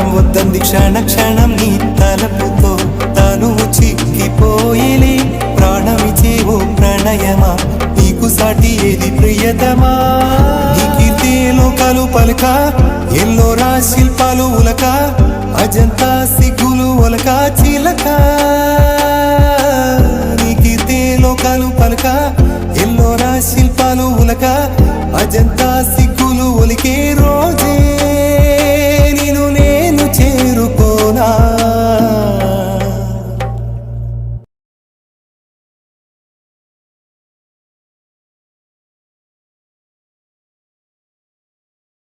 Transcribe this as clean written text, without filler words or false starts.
ప్రాణం వద్దంది క్షణ క్షణం నీ తలపుతో తాను చిక్కిపోయేలే ప్రాణమిచే ఓ ప్రణయమా నీకు సాటి ఏది ప్రియతమా నీ కీర్తి లోకాలు పలక ఎల్లోరా శిల్పాలు ఉలక అజంతా సిగ్గులు ఒలక చిలక నీ కీర్తి లోకాలు పలక ఎల్లోరా శిల్పాలు ఉలక